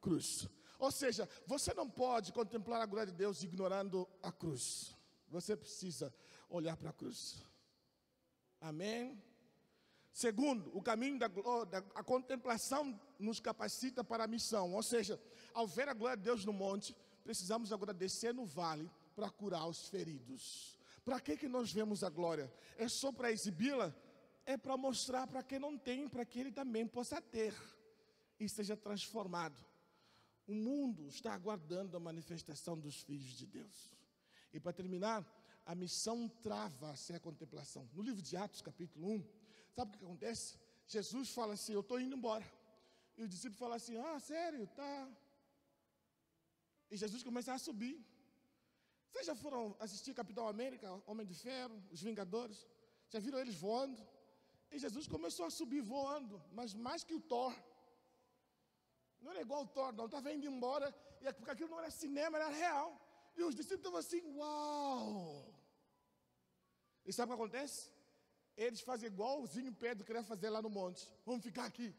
cruz. Ou seja, você não pode contemplar a glória de Deus ignorando a cruz. Você precisa olhar para a cruz. Amém? Segundo, o caminho a contemplação nos capacita para a missão. Ou seja, ao ver a glória de Deus no monte, precisamos agora descer no vale para curar os feridos. Para que nós vemos a glória? É só para exibi-la? É para mostrar para quem não tem, para que ele também possa ter. e seja transformado. O mundo está aguardando a manifestação dos filhos de Deus. E para terminar, a missão trava-se a contemplação. No livro de Atos, capítulo 1, sabe o que acontece? Jesus fala assim, eu estou indo embora. E o discípulo fala assim, sério, tá. E Jesus começa a subir. Vocês já foram assistir Capitão América, Homem de Ferro, Os Vingadores? Já viram eles voando? E Jesus começou a subir voando, mas mais que o Thor. Não era igual o Thor, não. Estava indo embora, porque aquilo não era cinema, era real. E os discípulos estavam assim, uau! E sabe o que acontece? Eles fazem igualzinho Pedro queria fazer lá no monte. Vamos ficar aqui.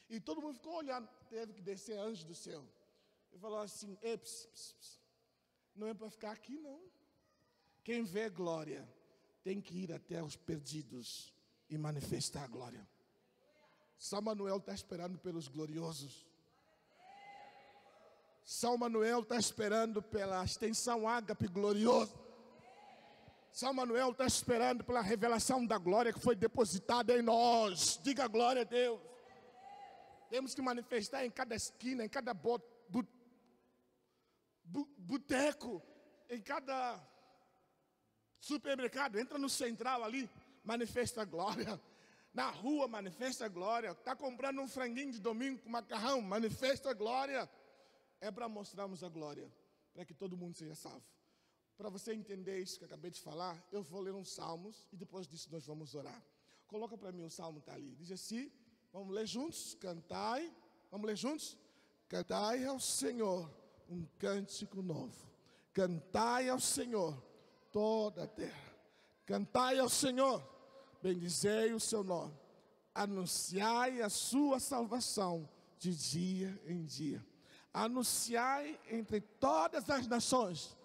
E todo mundo ficou olhando. Teve que descer anjo do céu. Ele falou assim, não é para ficar aqui, não. Quem vê glória tem que ir até os perdidos e manifestar a glória. São Manuel está esperando pelos gloriosos. São Manuel está esperando pela extensão ágape gloriosa. São Manuel está esperando pela revelação da glória que foi depositada em nós. Diga glória a Deus. Temos que manifestar em cada esquina, em cada boteco, em cada supermercado. Entra no central ali, manifesta a glória. Na rua, manifesta a glória. Está comprando um franguinho de domingo com macarrão, manifesta a glória. É para mostrarmos a glória, para que todo mundo seja salvo. Para você entender isso que eu acabei de falar, eu vou ler uns salmos e depois disso nós vamos orar. Coloca para mim o salmo, está ali. Diz assim, vamos ler juntos, cantai. Vamos ler juntos? Cantai ao Senhor um cântico novo. Cantai ao Senhor toda a terra. Cantai ao Senhor, bendizei o seu nome. Anunciai a sua salvação de dia em dia. Anunciai entre todas as nações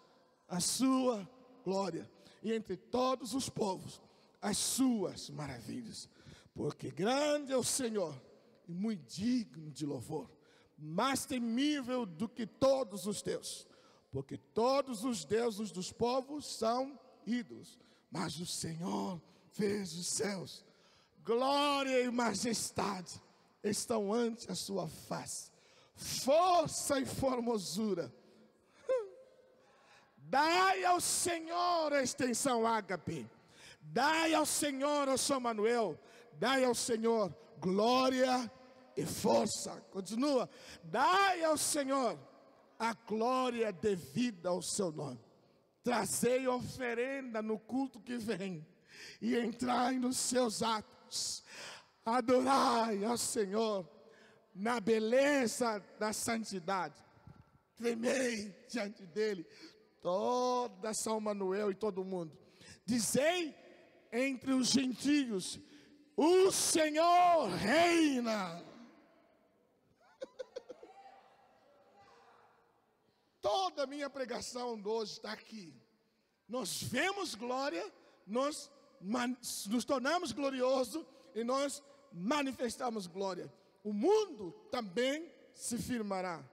a sua glória, e entre todos os povos as suas maravilhas. Porque grande é o Senhor, e muito digno de louvor, mais temível do que todos os deuses. Porque todos os deuses dos povos são ídolos, mas o Senhor fez os céus. Glória e majestade estão ante a sua face. Força e formosura. Dai ao Senhor a extensão ágape. Dai ao Senhor, ó São Manuel. Dai ao Senhor glória e força. Continua. Dai ao Senhor a glória devida ao seu nome. Trazei oferenda no culto que vem e entrai nos seus atos. Adorai ao Senhor na beleza da santidade. Tremei diante dele toda São Manuel e todo mundo. Dizei entre os gentios, o Senhor reina. Toda a minha pregação de hoje está aqui. Nós vemos glória, nós nos tornamos gloriosos e nós manifestamos glória. O mundo também se firmará,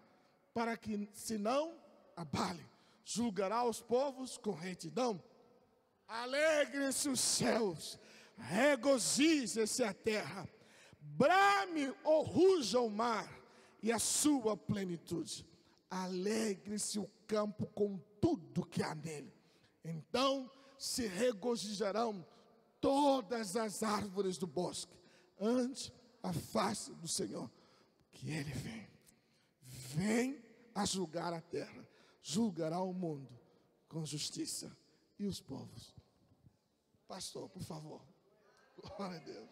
para que se não abale. Julgará os povos com retidão. Alegrem-se os céus, regozije-se a terra, brame ou ruja o mar e a sua plenitude. Alegre-se o campo com tudo que há nele. Então se regozijarão todas as árvores do bosque ante a face do Senhor, que Ele vem a julgar a terra, julgará o mundo com justiça e os povos. Pastor, por favor. Glória a Deus.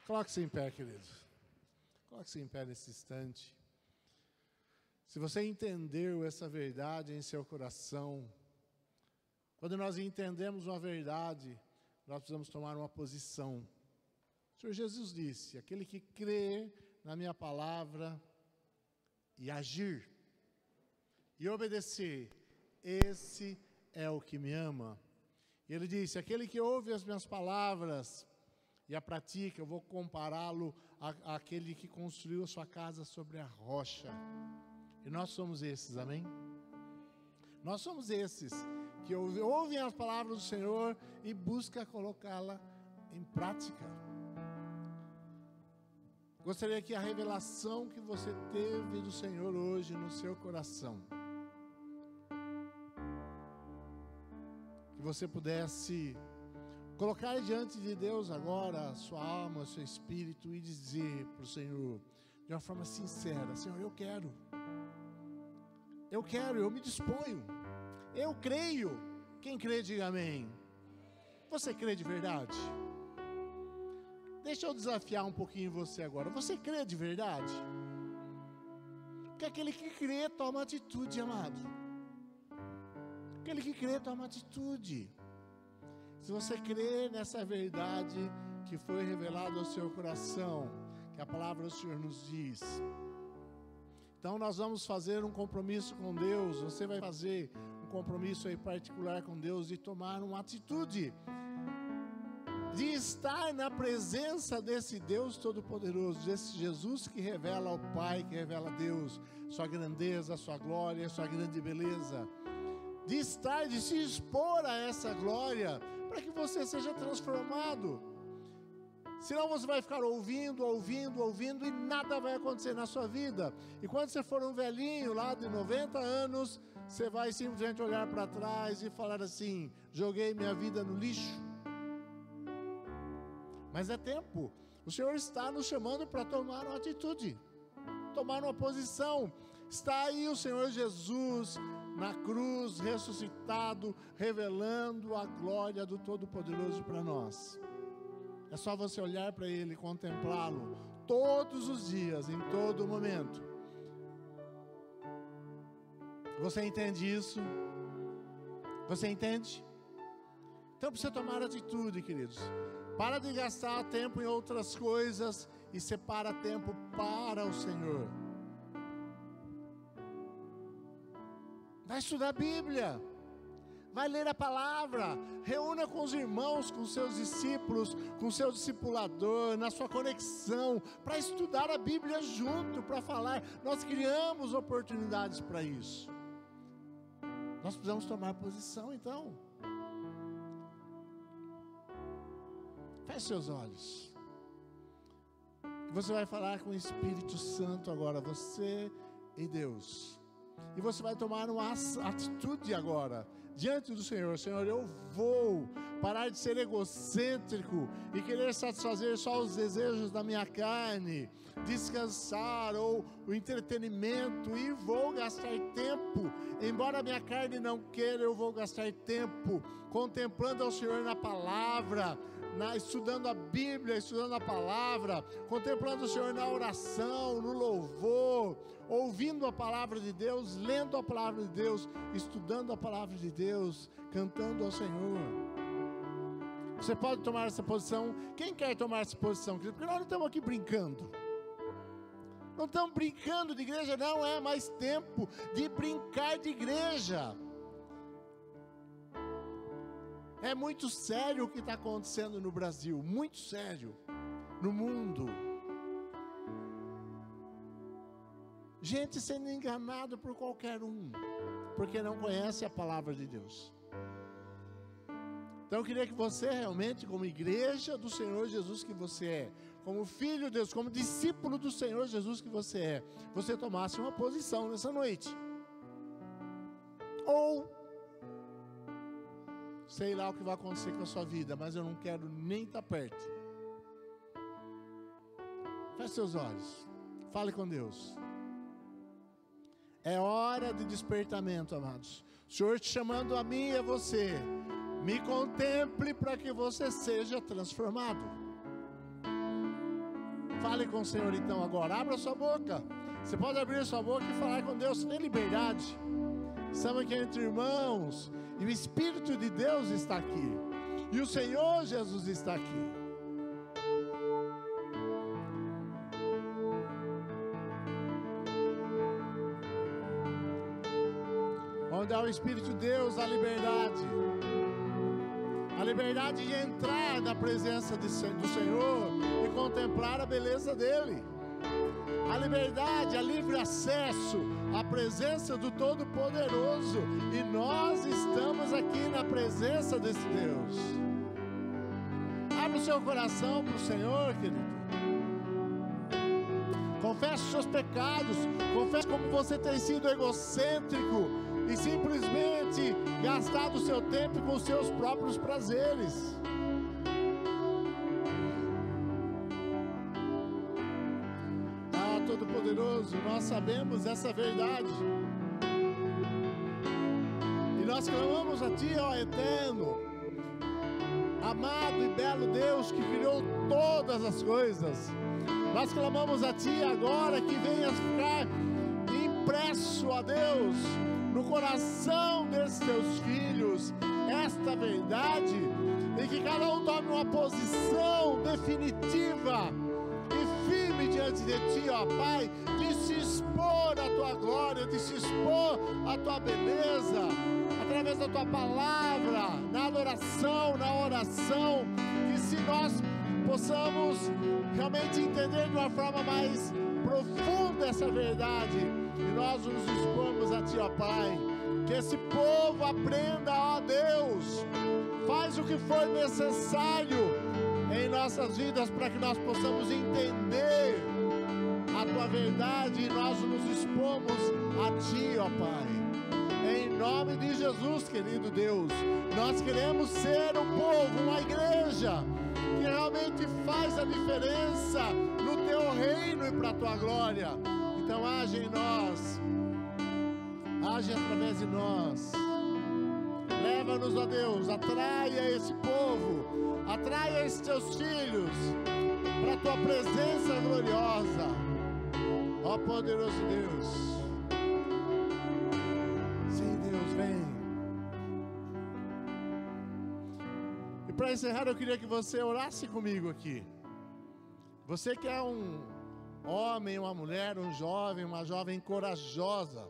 Coloque-se em pé, queridos. Coloque-se em pé nesse instante. Se você entendeu essa verdade em seu coração, quando nós entendemos uma verdade, nós precisamos tomar uma posição. O Senhor Jesus disse, aquele que crê na minha palavra e agir e obedecer, esse é o que me ama. E ele disse, aquele que ouve as minhas palavras e a pratica, eu vou compará-lo àquele que construiu a sua casa sobre a rocha. E nós somos esses, amém? Nós somos esses que ouvem as palavras do Senhor e buscam colocá-la em prática. Gostaria que a revelação que você teve do Senhor hoje no seu coração, que você pudesse colocar diante de Deus agora a sua alma, o seu espírito e dizer para o Senhor, de uma forma sincera: Senhor, eu quero, eu me disponho, eu creio. Quem crê, diga amém. Você crê de verdade? Deixa eu desafiar um pouquinho você agora. Você crê de verdade? Porque aquele que crê toma atitude, amado. Aquele que crê toma atitude. Se você crê nessa verdade que foi revelada ao seu coração, que a palavra do Senhor nos diz, então nós vamos fazer um compromisso com Deus. Você vai fazer um compromisso aí particular com Deus de tomar uma atitude, de estar na presença desse Deus Todo-Poderoso, desse Jesus que revela ao Pai, que revela a Deus, sua grandeza, sua glória, sua grande beleza, de estar, de se expor a essa glória, para que você seja transformado. Senão você vai ficar ouvindo e nada vai acontecer na sua vida. E quando você for um velhinho lá de 90 anos, você vai simplesmente olhar para trás e falar assim: joguei minha vida no lixo. Mas é tempo. O Senhor está nos chamando para tomar uma atitude, tomar uma posição. Está aí o Senhor Jesus na cruz, ressuscitado, revelando a glória do Todo-Poderoso para nós. É só você olhar para Ele, contemplá-lo todos os dias, em todo momento. Você entende isso? Você entende? Então precisa tomar atitude, queridos. Para de gastar tempo em outras coisas e separa tempo para o Senhor. Vai estudar a Bíblia. Vai ler a palavra, reúna com os irmãos, com seus discípulos, com seu discipulador, na sua conexão, para estudar a Bíblia junto, para falar. Nós criamos oportunidades para isso. Nós precisamos tomar posição, então. Feche seus olhos. Você vai falar com o Espírito Santo agora, você e Deus. E você vai tomar uma atitude agora, diante do Senhor. Senhor, eu vou parar de ser egocêntrico e querer satisfazer só os desejos da minha carne, descansar ou o entretenimento, e vou gastar tempo, embora a minha carne não queira, eu vou gastar tempo contemplando ao Senhor na palavra, estudando a Bíblia, estudando a palavra, contemplando o Senhor na oração, no louvor, ouvindo a palavra de Deus, lendo a palavra de Deus, estudando a palavra de Deus, cantando ao Senhor. Você pode tomar essa posição. Quem quer tomar essa posição, querido? Porque nós não estamos aqui brincando. Não estamos brincando de igreja, não é mais tempo de brincar de igreja. É muito sério o que está acontecendo no Brasil, muito sério, no mundo. Gente sendo enganado por qualquer um, porque não conhece a palavra de Deus. Então eu queria que você realmente, como igreja do Senhor Jesus que você é, como filho de Deus, como discípulo do Senhor Jesus que você é, você tomasse uma posição nessa noite. Ou sei lá o que vai acontecer com a sua vida, mas eu não quero nem estar perto. Feche seus olhos, fale com Deus. É hora de despertamento, amados. O Senhor te chamando a mim e a você. Me contemple para que você seja transformado. Fale com o Senhor então agora. Abra sua boca. Você pode abrir sua boca e falar com Deus. Tem liberdade. Estamos aqui entre irmãos. E o Espírito de Deus está aqui. E o Senhor Jesus está aqui. Onde há o Espírito de Deus, há liberdade. A liberdade de entrar na presença do Senhor e contemplar a beleza dEle. a liberdade, a livre acesso à presença do Todo-Poderoso. E nós estamos aqui na presença desse Deus. Abra o seu coração para o Senhor, querido. Confesse os seus pecados, confesse como você tem sido egocêntrico e simplesmente gastado o seu tempo com os seus próprios prazeres. Ah, Todo-Poderoso, nós sabemos essa verdade. E nós clamamos a Ti, ó Eterno, amado e belo Deus que criou todas as coisas. Nós clamamos a Ti agora que venha ficar impresso, ó Deus, no coração desses Teus filhos, esta verdade, e que cada um tome uma posição definitiva e firme diante de Ti, ó Pai, de se expor à Tua glória, de se expor à Tua beleza, através da Tua palavra, na adoração, na oração, que se nós possamos realmente entender de uma forma mais profunda essa verdade, e nós nos expomos a Ti, ó Pai, que esse povo aprenda, ó Deus, faz o que for necessário em nossas vidas para que nós possamos entender a Tua verdade, e nós nos expomos a Ti, ó Pai, em nome de Jesus, querido Deus. Nós queremos ser um povo, uma igreja que realmente faz a diferença no Teu reino e para a Tua glória. Então age em nós, age através de nós, leva-nos, ó Deus, atraia esse povo, atraia esses Teus filhos para a Tua presença gloriosa, ó poderoso Deus. Sim, Deus, vem. Para encerrar, eu queria que você orasse comigo aqui. Você que é um homem, uma mulher, um jovem, uma jovem corajosos.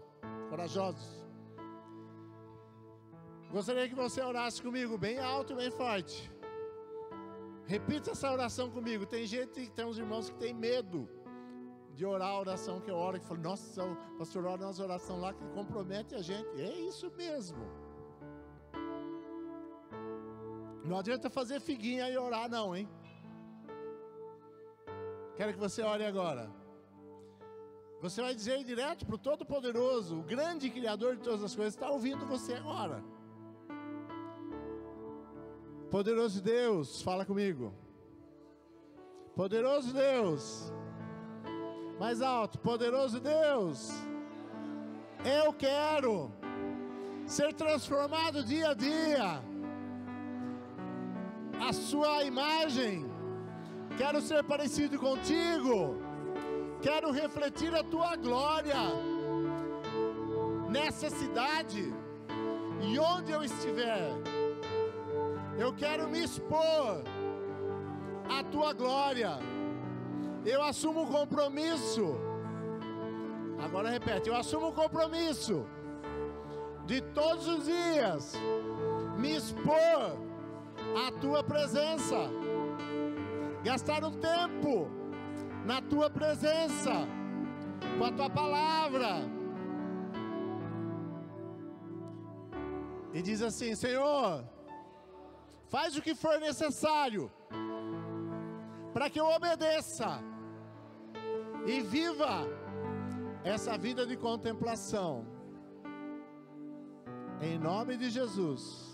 Gostaria que você orasse comigo bem alto e bem forte. Repita essa oração comigo. Tem uns irmãos que tem medo de orar a oração que eu oro, que falam, nossa, o pastor ora umas orações lá que compromete a gente. É isso mesmo. Não adianta fazer figuinha e orar não, hein? Quero que você ore agora. Você vai dizer direto para o Todo-Poderoso, o grande Criador de todas as coisas, está ouvindo você agora. Poderoso Deus, fala comigo. Poderoso Deus. Mais alto. Poderoso Deus. Eu quero ser transformado dia a dia a Sua imagem, quero ser parecido contigo, quero refletir a Tua glória nessa cidade e onde eu estiver, eu quero me expor à Tua glória, eu assumo um compromisso, agora repete, eu assumo um compromisso de todos os dias me expor a Tua presença, gastar um tempo na Tua presença, com a Tua palavra, e diz assim, Senhor, faz o que for necessário, para que eu obedeça, e viva essa vida de contemplação, em nome de Jesus.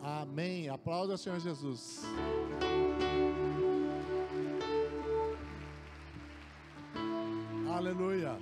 Amém. Aplauda o Senhor Jesus. Aleluia.